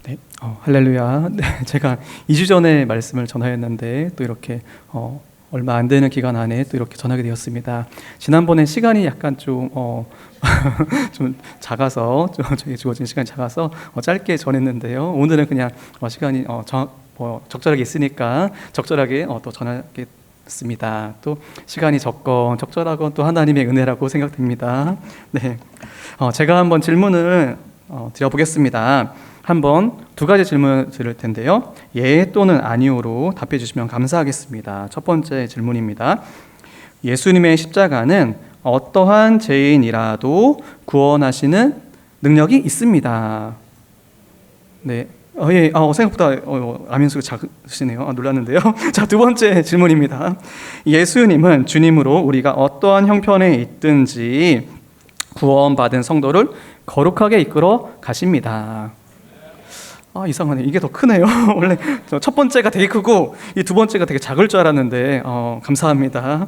네, 할렐루야. 네, 제가 2주 전에 말씀을 전하였는데 또 이렇게 얼마 안 되는 기간 안에 또 이렇게 전하게 되었습니다. 지난번에 시간이 약간 좀 작아서 저에게 주어진 시간이 작아서 짧게 전했는데요. 오늘은 그냥 시간이 적절하게 있으니까 적절하게 또 전하겠습니다. 또 시간이 적절하고 또 하나님의 은혜라고 생각됩니다. 네, 제가 한번 질문을 드려보겠습니다. 한번 두 가지 질문을 드릴 텐데요. 예 또는 아니오로 답해 주시면 감사하겠습니다. 첫 번째 질문입니다. 예수님의 십자가는 어떠한 죄인이라도 구원하시는 능력이 있습니다. 네. 예, 생각보다 아멘수가 작으시네요. 놀랐는데요. 자, 두 번째 질문입니다. 예수님은 주님으로 우리가 어떠한 형편에 있든지 구원받은 성도를 거룩하게 이끌어 가십니다. 이상하네. 이게 더 크네요. 원래 첫 번째가 되게 크고 이 두 번째가 되게 작을 줄 알았는데 감사합니다.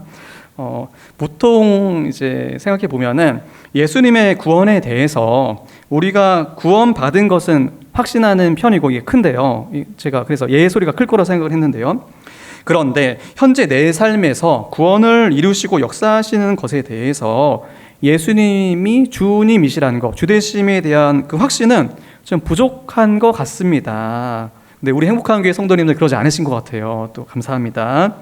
보통 이제 생각해 보면은 예수님의 구원에 대해서 우리가 구원받은 것은 확신하는 편이고 이게 큰데요. 제가 그래서 예 소리가 클 거라 생각을 했는데요. 그런데 현재 내 삶에서 구원을 이루시고 역사하시는 것에 대해서 예수님이 주님이시라는 것, 주되심에 대한 그 확신은 좀 부족한 것 같습니다. 근데 우리 행복한 교회 성도님들 그러지 않으신 것 같아요. 또 감사합니다.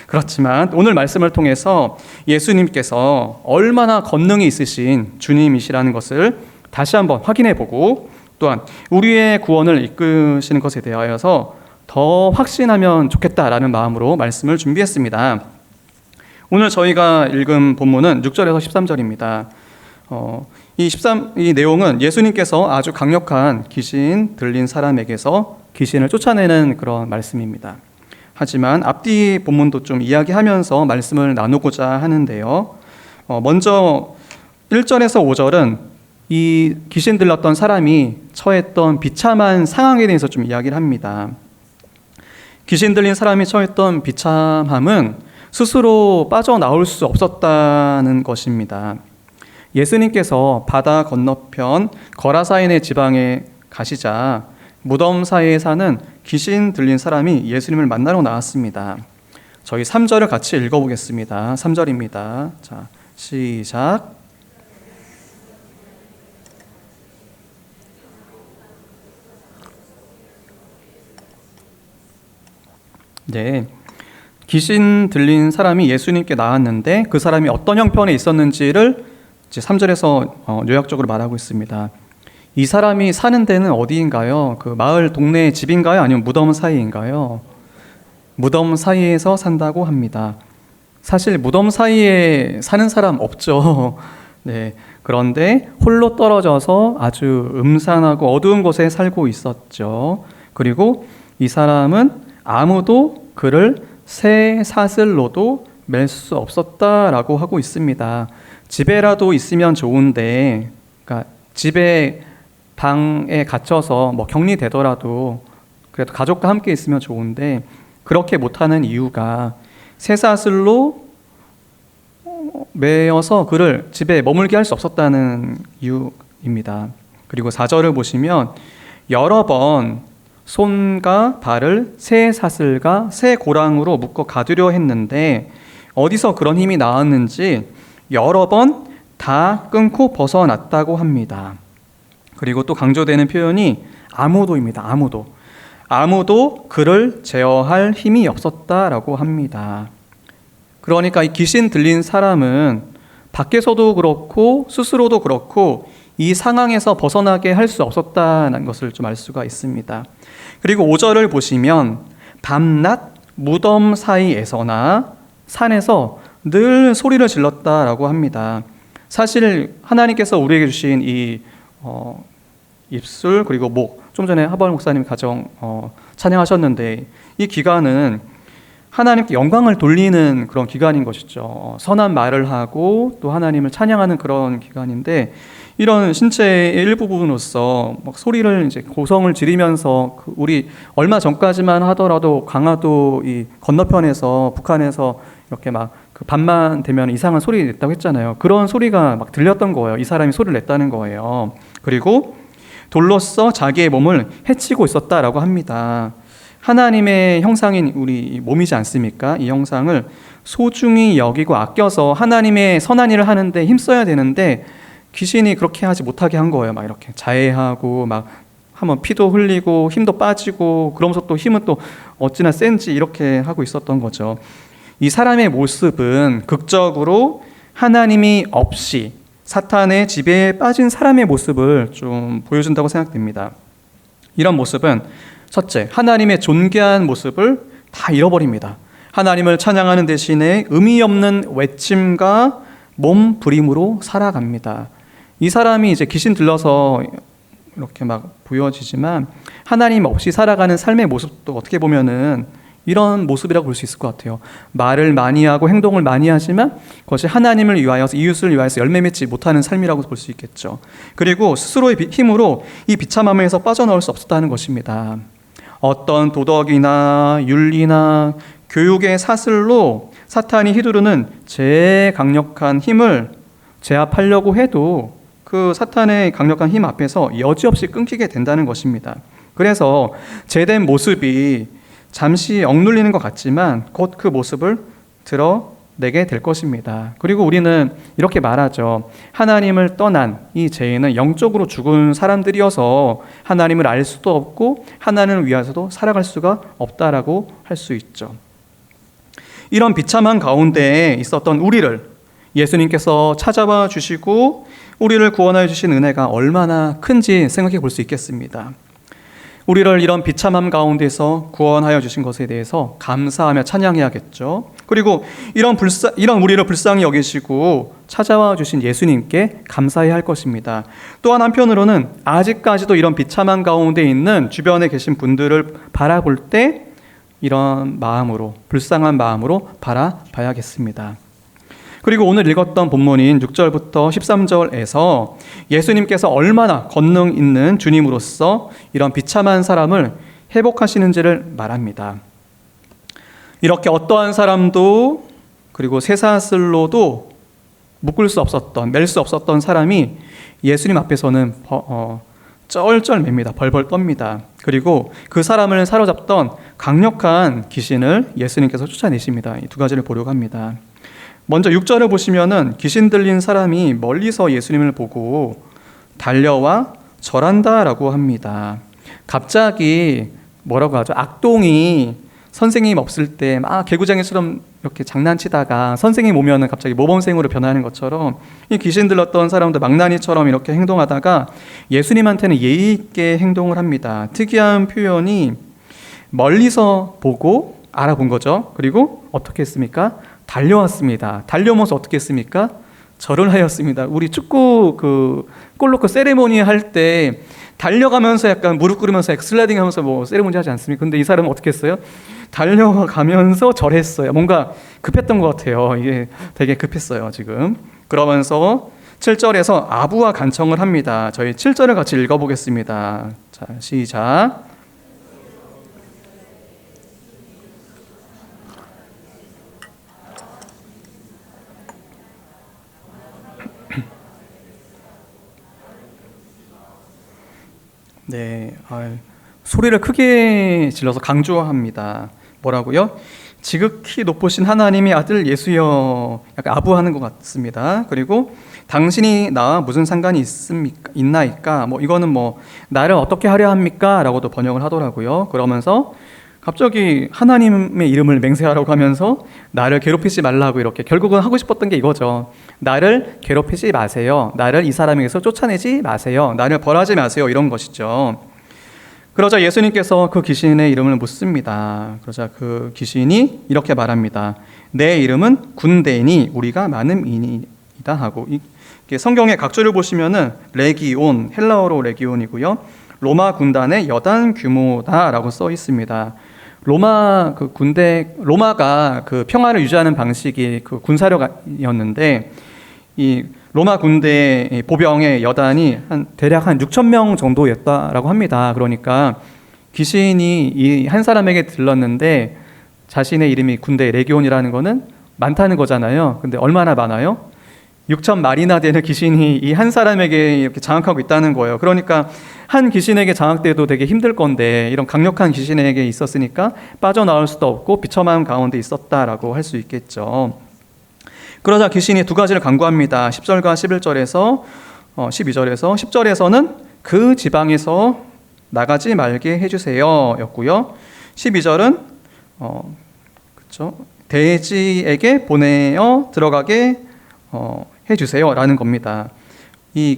그렇지만 오늘 말씀을 통해서 예수님께서 얼마나 권능이 있으신 주님이시라는 것을 다시 한번 확인해 보고 또한 우리의 구원을 이끄시는 것에 대하여서 더 확신하면 좋겠다라는 마음으로 말씀을 준비했습니다. 오늘 저희가 읽은 본문은 6절에서 13절입니다. 이 내용은 예수님께서 아주 강력한 귀신 들린 사람에게서 귀신을 쫓아내는 그런 말씀입니다. 하지만 앞뒤 본문도 좀 이야기하면서 말씀을 나누고자 하는데요. 먼저 1절에서 5절은 이 귀신 들렸던 사람이 처했던 비참한 상황에 대해서 좀 이야기를 합니다. 귀신 들린 사람이 처했던 비참함은 스스로 빠져나올 수 없었다는 것입니다. 예수님께서 바다 건너편 거라사인의 지방에 가시자 무덤 사이에 사는 귀신 들린 사람이 예수님을 만나러 나왔습니다. 저희 3절을 같이 읽어보겠습니다. 3절입니다. 자, 시작. 네, 귀신 들린 사람이 예수님께 나왔는데 그 사람이 어떤 형편에 있었는지를 이제 3절에서 요약적으로 말하고 있습니다. 이 사람이 사는 데는 어디인가요? 그 마을 동네 집인가요? 아니면 무덤 사이인가요? 무덤 사이에서 산다고 합니다. 사실 무덤 사이에 사는 사람 없죠. 네, 그런데 홀로 떨어져서 아주 음산하고 어두운 곳에 살고 있었죠. 그리고 이 사람은 아무도 그를 새 사슬로도 맬 수 없었다라고 하고 있습니다. 집에라도 있으면 좋은데, 그러니까 집에 방에 갇혀서 격리되더라도 그래도 가족과 함께 있으면 좋은데 그렇게 못하는 이유가 쇠사슬로 매어서 그를 집에 머물게 할 수 없었다는 이유입니다. 그리고 4절을 보시면 여러 번 손과 발을 새 사슬과 새 고랑으로 묶어 가두려 했는데 어디서 그런 힘이 나왔는지 여러 번 다 끊고 벗어났다고 합니다. 그리고 또 강조되는 표현이 아무도입니다. 아무도 그를 제어할 힘이 없었다라고 합니다. 그러니까 이 귀신 들린 사람은 밖에서도 그렇고 스스로도 그렇고 이 상황에서 벗어나게 할 수 없었다는 것을 좀 알 수가 있습니다. 그리고 5절을 보시면 밤낮 무덤 사이에서나 산에서 늘 소리를 질렀다라고 합니다. 사실 하나님께서 우리에게 주신 이 입술 그리고 목, 좀 전에 하벌 목사님 가정 찬양하셨는데 이 기간은 하나님께 영광을 돌리는 그런 기간인 것이죠. 선한 말을 하고 또 하나님을 찬양하는 그런 기간인데 이런 신체의 일부분으로서 소리를 이제 고성을 지르면서 우리 얼마 전까지만 하더라도 강화도 이 건너편에서 북한에서 이렇게 그 밤만 되면 이상한 소리 냈다고 했잖아요. 그런 소리가 들렸던 거예요. 이 사람이 소리를 냈다는 거예요. 그리고 돌로써 자기의 몸을 해치고 있었다라고 합니다. 하나님의 형상인 우리 몸이지 않습니까? 이 형상을 소중히 여기고 아껴서 하나님의 선한 일을 하는데 힘써야 되는데 귀신이 그렇게 하지 못하게 한 거예요. 막 이렇게 자해하고 막 한번 피도 흘리고 힘도 빠지고 그러면서 또 힘은 또 어찌나 센지 이렇게 하고 있었던 거죠. 이 사람의 모습은 극적으로 하나님이 없이 사탄의 지배에 빠진 사람의 모습을 좀 보여준다고 생각됩니다. 이런 모습은 첫째, 하나님의 존귀한 모습을 다 잃어버립니다. 하나님을 찬양하는 대신에 의미 없는 외침과 몸부림으로 살아갑니다. 이 사람이 이제 귀신 들러서 이렇게 막 보여지지만 하나님 없이 살아가는 삶의 모습도 어떻게 보면은 이런 모습이라고 볼 수 있을 것 같아요. 말을 많이 하고 행동을 많이 하지만 그것이 하나님을 위하여서 이웃을 위하여서 열매 맺지 못하는 삶이라고 볼 수 있겠죠. 그리고 스스로의 힘으로 이 비참함에서 빠져나올 수 없었다는 것입니다. 어떤 도덕이나 윤리나 교육의 사슬로 사탄이 휘두르는 제일 강력한 힘을 제압하려고 해도 그 사탄의 강력한 힘 앞에서 여지없이 끊기게 된다는 것입니다. 그래서 제된 모습이 잠시 억눌리는 것 같지만 곧 그 모습을 드러내게 될 것입니다. 그리고 우리는 이렇게 말하죠. 하나님을 떠난 이 죄인은 영적으로 죽은 사람들이어서 하나님을 알 수도 없고 하나님을 위해서도 살아갈 수가 없다라고 할 수 있죠. 이런 비참한 가운데에 있었던 우리를 예수님께서 찾아와 주시고 우리를 구원하여 주신 은혜가 얼마나 큰지 생각해 볼 수 있겠습니다. 우리를 이런 비참함 가운데서 구원하여 주신 것에 대해서 감사하며 찬양해야겠죠. 그리고 이런 우리를 불쌍히 여기시고 찾아와 주신 예수님께 감사해야 할 것입니다. 또한 한편으로는 아직까지도 이런 비참한 가운데 있는 주변에 계신 분들을 바라볼 때 이런 마음으로, 불쌍한 마음으로 바라봐야겠습니다. 그리고 오늘 읽었던 본문인 6절부터 13절에서 예수님께서 얼마나 권능 있는 주님으로서 이런 비참한 사람을 회복하시는지를 말합니다. 이렇게 어떠한 사람도 그리고 쇠사슬로도 묶을 수 없었던, 맬 수 없었던 사람이 예수님 앞에서는 쩔쩔 맵니다. 벌벌 떱니다. 그리고 그 사람을 사로잡던 강력한 귀신을 예수님께서 쫓아내십니다. 이 두 가지를 보려고 합니다. 먼저 6절을 보시면은 귀신 들린 사람이 멀리서 예수님을 보고 달려와 절한다라고 합니다. 갑자기 뭐라고 하죠? 악동이 선생님 없을 때 막 개구장이처럼 이렇게 장난치다가 선생님 오면은 갑자기 모범생으로 변하는 것처럼 이 귀신 들렸던 사람도 망나니처럼 이렇게 행동하다가 예수님한테는 예의 있게 행동을 합니다. 특이한 표현이 멀리서 보고 알아본 거죠. 그리고 어떻게 했습니까? 달려왔습니다. 달려오면서 어떻게 했습니까? 절을 하였습니다. 우리 축구 골 넣고 세레모니 할 때 달려가면서 약간 무릎 꿇으면서 슬라이딩 하면서 뭐 세레모니 하지 않습니까? 근데 이 사람은 어떻게 했어요? 달려가면서 절했어요. 뭔가 급했던 것 같아요. 이게 되게 급했어요, 지금. 그러면서 7절에서 아부와 간청을 합니다. 저희 7절을 같이 읽어보겠습니다. 자, 시작. 네, 소리를 크게 질러서 강조합니다. 뭐라고요? 지극히 높으신 하나님의 아들 예수여, 약간 아부하는 것 같습니다. 그리고 당신이 나와 무슨 상관이 있나이까? 뭐 이거는 뭐 나를 어떻게 하려 합니까? 라고도 번역을 하더라고요. 그러면서 갑자기 하나님의 이름을 맹세하라고 하면서 나를 괴롭히지 말라고 이렇게 결국은 하고 싶었던 게 이거죠. 나를 괴롭히지 마세요. 나를 이 사람에게서 쫓아내지 마세요. 나를 벌하지 마세요. 이런 것이죠. 그러자 예수님께서 그 귀신의 이름을 묻습니다. 그러자 그 귀신이 이렇게 말합니다. 내 이름은 군대니 우리가 많음이니이다 하고, 성경의 각조를 보시면은 레기온, 헬라어로 레기온이고요. 로마 군단의 여단 규모다라고 써 있습니다. 로마가 그 평화를 유지하는 방식이 그 군사력이었는데 이 로마 군대 보병의 여단이 대략 한 6천 명 정도였다라고 합니다. 그러니까 귀신이 이 한 사람에게 들렀는데 자신의 이름이 군대 레기온이라는 거는 많다는 거잖아요. 근데 얼마나 많아요? 6천 마리나 되는 귀신이 이 한 사람에게 이렇게 장악하고 있다는 거예요. 그러니까 한 귀신에게 장악돼도 되게 힘들 건데 이런 강력한 귀신에게 있었으니까 빠져나올 수도 없고 비참한 가운데 있었다라고 할 수 있겠죠. 그러자 귀신이 두 가지를 강구합니다. 10절과 11절에서 12절에서 10절에서는 그 지방에서 나가지 말게 해주세요 였고요. 12절은 그렇죠? 돼지에게 보내어 들어가게 해주세요 라는 겁니다.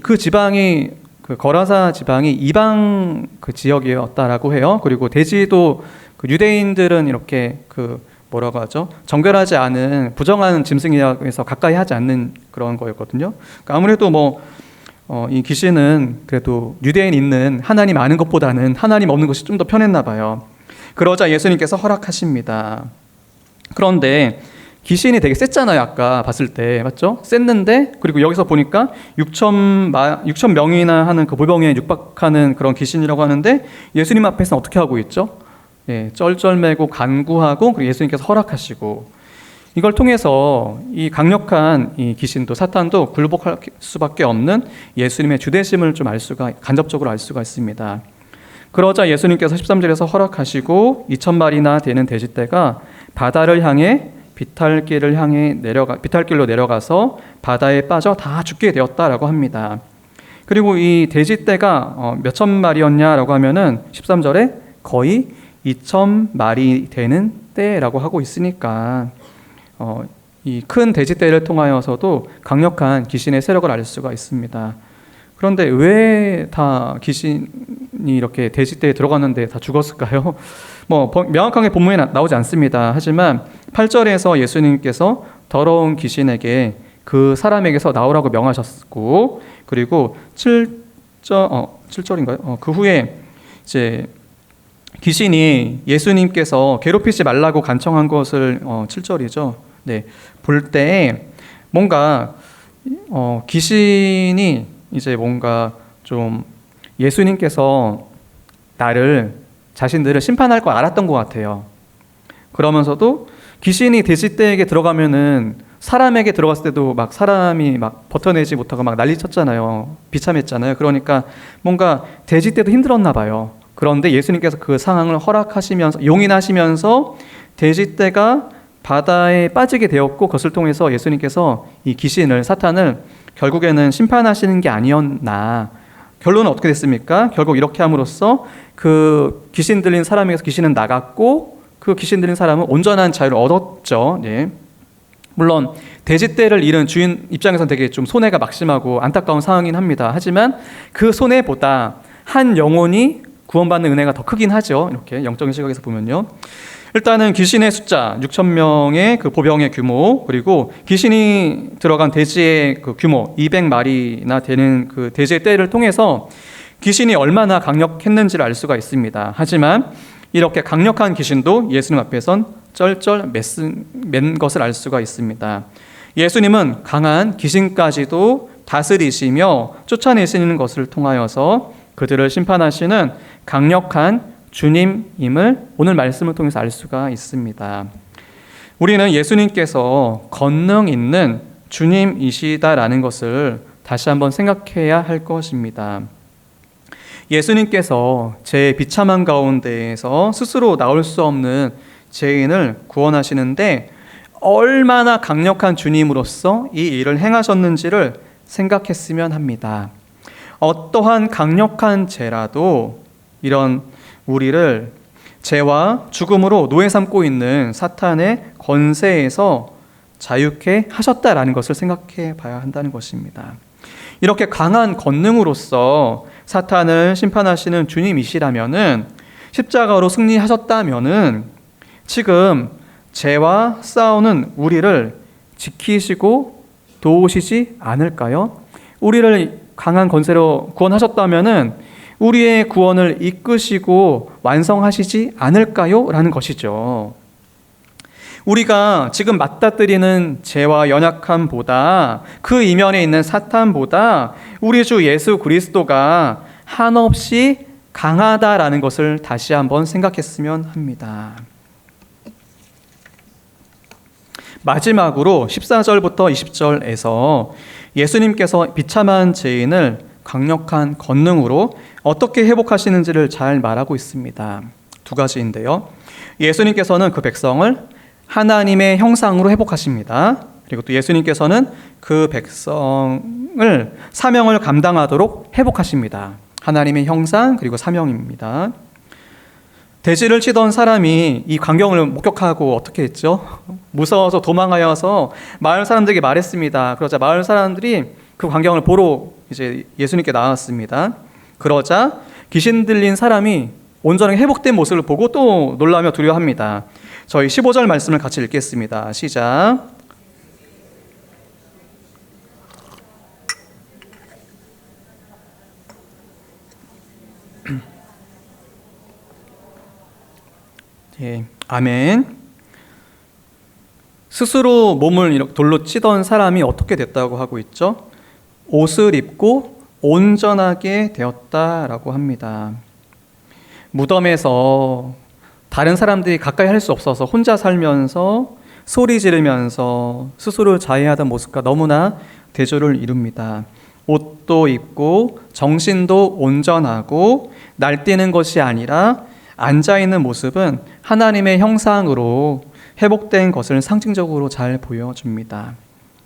그 지방이 그 거라사 지방이 이방 그 지역이었다라고 해요. 그리고 돼지도 그 유대인들은 이렇게 그 뭐라고 하죠? 정결하지 않은 부정한 짐승이라고 해서 가까이 하지 않는 그런 거였거든요. 그러니까 아무래도 이 귀신은 그래도 유대인 있는 하나님 아는 것보다는 하나님 없는 것이 좀 더 편했나 봐요. 그러자 예수님께서 허락하십니다. 그런데 귀신이 되게 셌잖아요. 아까 봤을 때 맞죠? 셌는데 그리고 여기서 보니까 6천 명이나 하는 그 보병에 육박하는 그런 귀신이라고 하는데 예수님 앞에서는 어떻게 하고 있죠? 쩔쩔매고 간구하고 그리고 예수님께서 허락하시고 이걸 통해서 이 강력한 이 귀신도 사탄도 굴복할 수밖에 없는 예수님의 주대심을 좀 간접적으로 알 수가 있습니다. 그러자 예수님께서 13절에서 허락하시고 2천 마리나 되는 돼지떼가 바다를 향해 비탈길로 내려가서 바다에 빠져 다 죽게 되었다라고 합니다. 그리고 이 돼지떼가 몇천 마리였냐라고 하면은 13절에 거의 2천 마리 되는 떼라고 하고 있으니까 이 큰 돼지떼를 통하여서도 강력한 귀신의 세력을 알 수가 있습니다. 그런데 왜 다 귀신이 이렇게 돼지떼에 들어갔는데 다 죽었을까요? 명확하게 본문에 나오지 않습니다. 하지만 8절에서 예수님께서 더러운 귀신에게 그 사람에게서 나오라고 명하셨고, 그리고 7절인가요? 그 후에 이제 귀신이 예수님께서 괴롭히지 말라고 간청한 것을 7절이죠. 네, 볼 때 뭔가 귀신이 이제 뭔가 좀 예수님께서 자신들을 심판할 걸 알았던 것 같아요. 그러면서도 귀신이 돼지떼에게 들어가면은 사람에게 들어갔을 때도 막 사람이 막 버텨내지 못하고 막 난리쳤잖아요. 비참했잖아요. 그러니까 뭔가 돼지떼도 힘들었나 봐요. 그런데 예수님께서 그 상황을 허락하시면서 용인하시면서 돼지떼가 바다에 빠지게 되었고 그것을 통해서 예수님께서 이 귀신을 사탄을 결국에는 심판하시는 게 아니었나. 결론은 어떻게 됐습니까? 결국 이렇게 함으로써 그 귀신 들린 사람에게서 귀신은 나갔고 그 귀신 들린 사람은 온전한 자유를 얻었죠. 네. 물론 돼지떼를 잃은 주인 입장에서는 되게 좀 손해가 막심하고 안타까운 상황이긴 합니다. 하지만 그 손해보다 한 영혼이 구원받는 은혜가 더 크긴 하죠. 이렇게 영적인 시각에서 보면요. 일단은 귀신의 숫자 6천 명의 그 보병의 규모, 그리고 귀신이 들어간 돼지의 그 규모 200마리나 되는 그 돼지의 떼를 통해서 귀신이 얼마나 강력했는지를 알 수가 있습니다. 하지만 이렇게 강력한 귀신도 예수님 앞에선 쩔쩔 맨 것을 알 수가 있습니다. 예수님은 강한 귀신까지도 다스리시며 쫓아내시는 것을 통하여서 그들을 심판하시는 강력한 주님임을 오늘 말씀을 통해서 알 수가 있습니다. 우리는 예수님께서 권능 있는 주님이시다라는 것을 다시 한번 생각해야 할 것입니다. 예수님께서 제 비참한 가운데에서 스스로 나올 수 없는 죄인을 구원하시는데 얼마나 강력한 주님으로서 이 일을 행하셨는지를 생각했으면 합니다. 어떠한 강력한 죄라도 이런 우리를 죄와 죽음으로 노예 삼고 있는 사탄의 권세에서 자유케 하셨다라는 것을 생각해 봐야 한다는 것입니다. 이렇게 강한 권능으로서 사탄을 심판하시는 주님이시라면은, 십자가로 승리하셨다면은 지금 죄와 싸우는 우리를 지키시고 도우시지 않을까요? 우리를 강한 권세로 구원하셨다면은 우리의 구원을 이끄시고 완성하시지 않을까요? 라는 것이죠. 우리가 지금 맞닥뜨리는 죄와 연약함보다, 그 이면에 있는 사탄보다 우리 주 예수 그리스도가 한없이 강하다라는 것을 다시 한번 생각했으면 합니다. 마지막으로 14절부터 20절에서 예수님께서 비참한 죄인을 강력한 권능으로 어떻게 회복하시는지를 잘 말하고 있습니다. 두 가지인데요. 예수님께서는 그 백성을 하나님의 형상으로 회복하십니다. 그리고 또 예수님께서는 그 백성을 사명을 감당하도록 회복하십니다. 하나님의 형상 그리고 사명입니다. 돼지를 치던 사람이 이 광경을 목격하고 어떻게 했죠? 무서워서 도망하여서 마을 사람들에게 말했습니다. 그러자 마을 사람들이 그 광경을 보러 이제 예수님께 나왔습니다. 그러자 귀신 들린 사람이 온전하게 회복된 모습을 보고 또 놀라며 두려워합니다. 저희 15절 말씀을 같이 읽겠습니다. 시작. 예, 아멘. 스스로 몸을 이렇게 돌로 치던 사람이 어떻게 됐다고 하고 있죠? 옷을 입고 온전하게 되었다라고 합니다. 무덤에서 다른 사람들이 가까이 할 수 없어서 혼자 살면서 소리 지르면서 스스로를 자해하던 모습과 너무나 대조를 이룹니다. 옷도 입고 정신도 온전하고 날뛰는 것이 아니라 앉아있는 모습은 하나님의 형상으로 회복된 것을 상징적으로 잘 보여줍니다.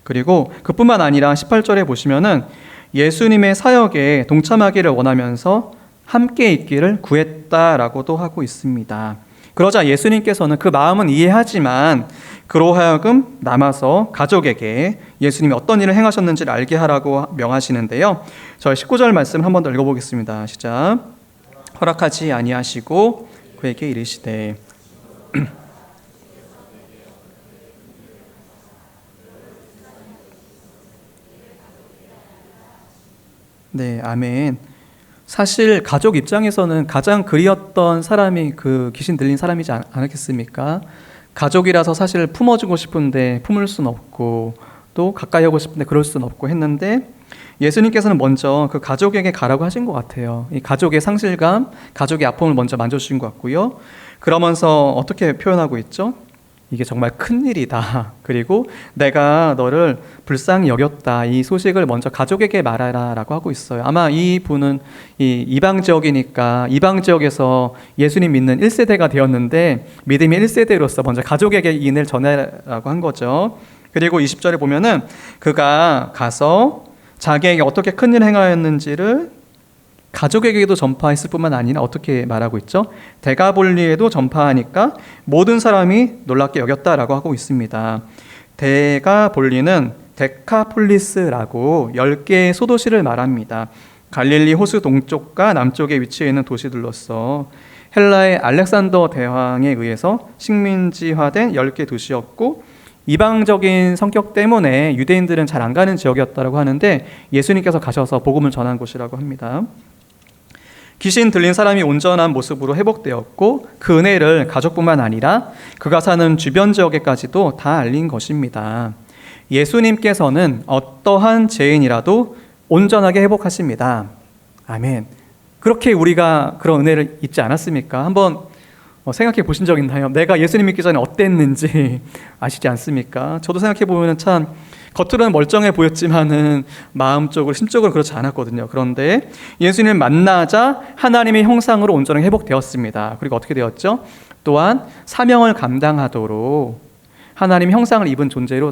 그리고 그뿐만 아니라 18절에 보시면은 예수님의 사역에 동참하기를 원하면서 함께 있기를 구했다라고도 하고 있습니다. 그러자 예수님께서는 그 마음은 이해하지만 그로 하여금 남아서 가족에게 예수님이 어떤 일을 행하셨는지를 알게 하라고 명하시는데요. 저희 19절 말씀 한 번 더 읽어보겠습니다. 시작. 허락하지 아니하시고 그에게 이르시되 네, 아멘. 사실 가족 입장에서는 가장 그리웠던 사람이 그 귀신 들린 사람이지 않았겠습니까? 가족이라서 사실 품어주고 싶은데 품을 수는 없고 또 가까이 하고 싶은데 그럴 수는 없고 했는데 예수님께서는 먼저 그 가족에게 가라고 하신 것 같아요. 이 가족의 상실감, 가족의 아픔을 먼저 만져주신 것 같고요. 그러면서 어떻게 표현하고 있죠? 이게 정말 큰일이다. 그리고 내가 너를 불쌍히 여겼다. 이 소식을 먼저 가족에게 말하라 라고 하고 있어요. 아마 이 분은 이 이방 지역이니까 이방 지역에서 예수님 믿는 1세대가 되었는데 믿음의 1세대로서 먼저 가족에게 이 인을 전해라고 한 거죠. 그리고 20절에 보면은 그가 가서 자기에게 어떻게 큰일 행하였는지를 가족에게도 전파했을 뿐만 아니라 어떻게 말하고 있죠? 데가볼리에도 전파하니까 모든 사람이 놀랍게 여겼다라고 하고 있습니다. 데가볼리는 데카폴리스라고 10개의 소도시를 말합니다. 갈릴리 호수 동쪽과 남쪽에 위치해 있는 도시들로서 헬라의 알렉산더 대왕에 의해서 식민지화된 10개 도시였고 이방적인 성격 때문에 유대인들은 잘 안 가는 지역이었다고 하는데 예수님께서 가셔서 복음을 전한 곳이라고 합니다. 귀신 들린 사람이 온전한 모습으로 회복되었고 그 은혜를 가족뿐만 아니라 그가 사는 주변 지역에까지도 다 알린 것입니다. 예수님께서는 어떠한 죄인이라도 온전하게 회복하십니다. 아멘. 그렇게 우리가 그런 은혜를 입지 않았습니까? 한번 생각해 보신 적 있나요? 내가 예수님 믿기 전에 어땠는지 아시지 않습니까? 저도 생각해 보면 참 겉으로는 멀쩡해 보였지만은 마음적으로 심적으로 그렇지 않았거든요. 그런데 예수님을 만나자 하나님의 형상으로 온전하게 회복되었습니다. 그리고 어떻게 되었죠? 또한 사명을 감당하도록 하나님 형상을 입은 존재로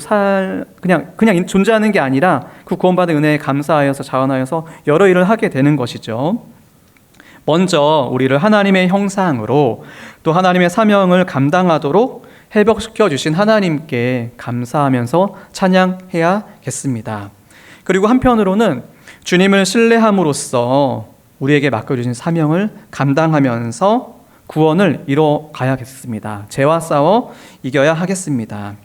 그냥 존재하는 게 아니라 그 구원받은 은혜에 감사하여서 자원하여서 여러 일을 하게 되는 것이죠. 먼저 우리를 하나님의 형상으로 또 하나님의 사명을 감당하도록 회복시켜 주신 하나님께 감사하면서 찬양해야겠습니다. 그리고 한편으로는 주님을 신뢰함으로써 우리에게 맡겨주신 사명을 감당하면서 구원을 이뤄가야겠습니다. 죄와 싸워 이겨야 하겠습니다.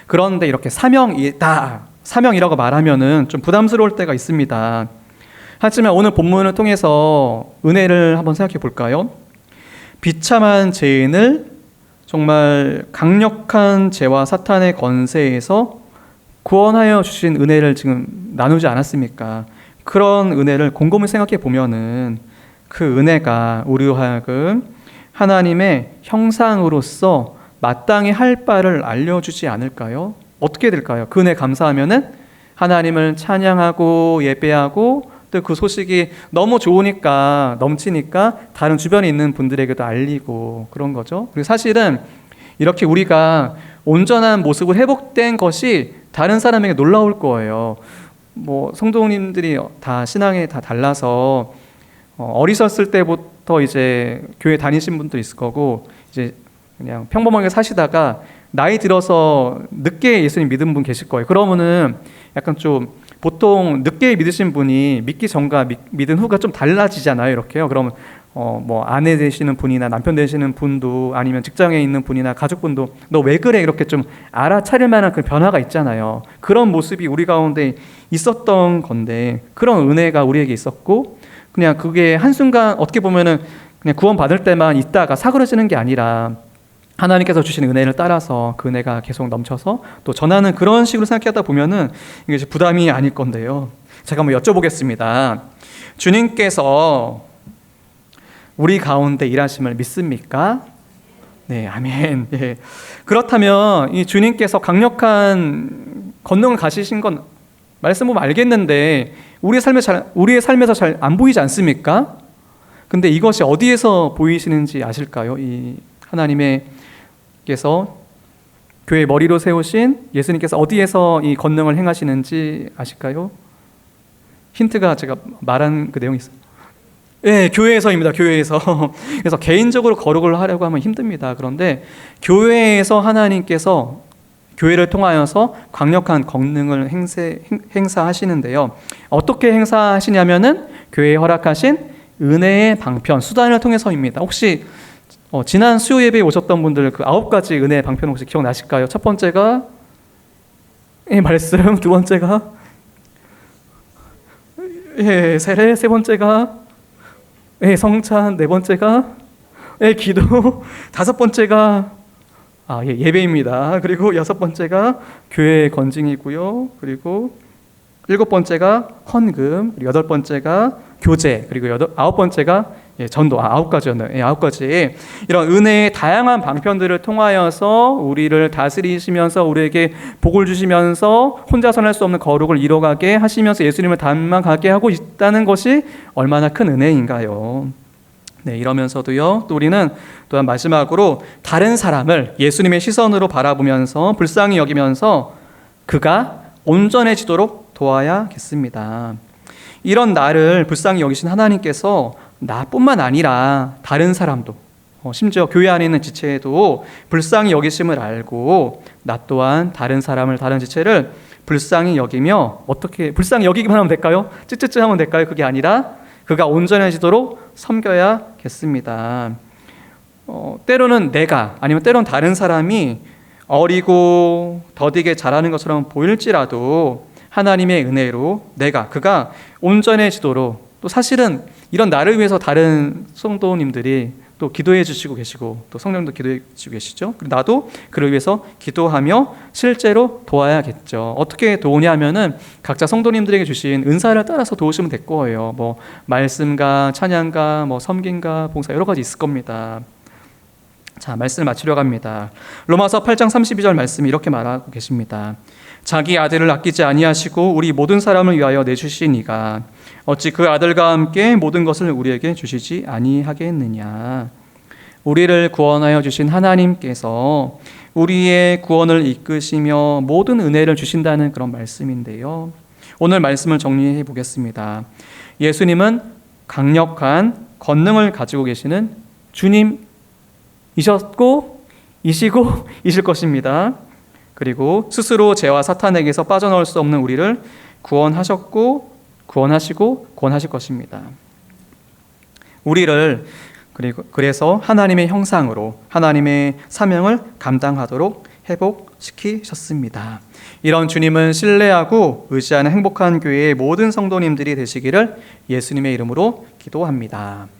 그런데 이렇게 사명이라고 말하면은 좀 부담스러울 때가 있습니다. 하지만 오늘 본문을 통해서 은혜를 한번 생각해 볼까요? 비참한 죄인을 정말 강력한 죄와 사탄의 권세에서 구원하여 주신 은혜를 지금 나누지 않았습니까? 그런 은혜를 곰곰이 생각해 보면은 그 은혜가 우리로 하여금 하나님의 형상으로서 마땅히 할 바를 알려주지 않을까요? 어떻게 될까요? 그 은혜 감사하면은 하나님을 찬양하고 예배하고 또 그 소식이 너무 좋으니까 넘치니까 다른 주변에 있는 분들에게도 알리고 그런 거죠. 그리고 사실은 이렇게 우리가 온전한 모습으로 회복된 것이 다른 사람에게 놀라울 거예요. 뭐 성도님들이 다 신앙이 다 달라서 어리셨을 때부터 이제 교회 다니신 분도 있을 거고 이제 그냥 평범하게 사시다가 나이 들어서 늦게 예수님 믿은 분 계실 거예요. 그러면은 약간 좀 보통 늦게 믿으신 분이 믿기 전과 믿은 후가 좀 달라지잖아요. 이렇게요. 그러면 뭐 아내 되시는 분이나 남편 되시는 분도 아니면 직장에 있는 분이나 가족분도 너 왜 그래 이렇게 좀 알아차릴 만한 그 변화가 있잖아요. 그런 모습이 우리 가운데 있었던 건데 그런 은혜가 우리에게 있었고 그냥 그게 한순간 어떻게 보면은 그냥 구원 받을 때만 있다가 사그러지는 게 아니라 하나님께서 주신 은혜를 따라서 그 은혜가 계속 넘쳐서 또 전하는 그런 식으로 생각하다 보면은 이게 부담이 아닐 건데요. 제가 한번 여쭤보겠습니다. 주님께서 우리 가운데 일하심을 믿습니까? 네, 아멘. 예. 그렇다면 이 주님께서 강력한 권능을 가지신 건 말씀 보면 알겠는데 우리의 삶에서 잘 안 보이지 않습니까? 근데 이것이 어디에서 보이시는지 아실까요? 이 하나님께서 교회 머리로 세우신 예수님께서 어디에서 이 권능을 행하시는지 아실까요? 힌트가 제가 말한 그 내용이 있어요. 네, 교회에서입니다. 교회에서. 그래서 개인적으로 거룩을 하려고 하면 힘듭니다. 그런데 교회에서 하나님께서 교회를 통하여서 강력한 권능을 행사하시는데요. 어떻게 행사하시냐면은 교회에 허락하신 은혜의 방편, 수단을 통해서입니다. 혹시 지난 수요 예배에 오셨던 분들 그 9가지 은혜의 방편 혹시 기억나실까요? 첫 번째가 말씀, 두 번째가 세례, 세 번째가 성찬, 네 번째가 기도, 다섯 번째가 예배입니다. 그리고 여섯 번째가 교회 건징이고요. 그리고 일곱 번째가 헌금, 그리고 여덟 번째가 교제, 그리고 아홉 번째가 전도. 9가지였네요. 9가지. 이런 은혜의 다양한 방편들을 통하여서 우리를 다스리시면서 우리에게 복을 주시면서 혼자서는 할 수 없는 거룩을 이뤄가게 하시면서 예수님을 닮아가게 하고 있다는 것이 얼마나 큰 은혜인가요? 네, 이러면서도요, 또 우리는 또한 마지막으로 다른 사람을 예수님의 시선으로 바라보면서 불쌍히 여기면서 그가 온전해지도록 도와야겠습니다. 이런 나를 불쌍히 여기신 하나님께서 나뿐만 아니라 다른 사람도 심지어 교회 안에 있는 지체도 불쌍히 여기심을 알고 나 또한 다른 사람을 다른 지체를 불쌍히 여기며 어떻게 불쌍히 여기기만 하면 될까요? 찌찌찌 하면 될까요? 그게 아니라 그가 온전해지도록 섬겨야겠습니다. 때로는 내가 아니면 때로는 다른 사람이 어리고 더디게 잘하는 것처럼 보일지라도 하나님의 은혜로 그가 온전해지도록 또 사실은 이런 나를 위해서 다른 성도님들이 또 기도해 주시고 계시고 또 성령도 기도해 주시고 계시죠. 그리고 나도 그를 위해서 기도하며 실제로 도와야겠죠. 어떻게 도우냐 하면은 각자 성도님들에게 주신 은사를 따라서 도우시면 될 거예요. 뭐 말씀과 찬양과 뭐 섬김과 봉사 여러 가지 있을 겁니다. 자, 말씀을 마치려고 합니다. 로마서 8장 32절 말씀이 이렇게 말하고 계십니다. 자기 아들을 아끼지 아니하시고 우리 모든 사람을 위하여 내주신 이가 어찌 그 아들과 함께 모든 것을 우리에게 주시지 아니하겠느냐. 우리를 구원하여 주신 하나님께서 우리의 구원을 이끄시며 모든 은혜를 주신다는 그런 말씀인데요. 오늘 말씀을 정리해 보겠습니다. 예수님은 강력한 권능을 가지고 계시는 주님이셨고 이시고 이실 것입니다. 그리고 스스로 죄와 사탄에게서 빠져나올 수 없는 우리를 구원하시고 구원하실 것입니다. 우리를 그래서 하나님의 형상으로 하나님의 사명을 감당하도록 회복시키셨습니다. 이런 주님은 신뢰하고 의지하는 행복한 교회의 모든 성도님들이 되시기를 예수님의 이름으로 기도합니다.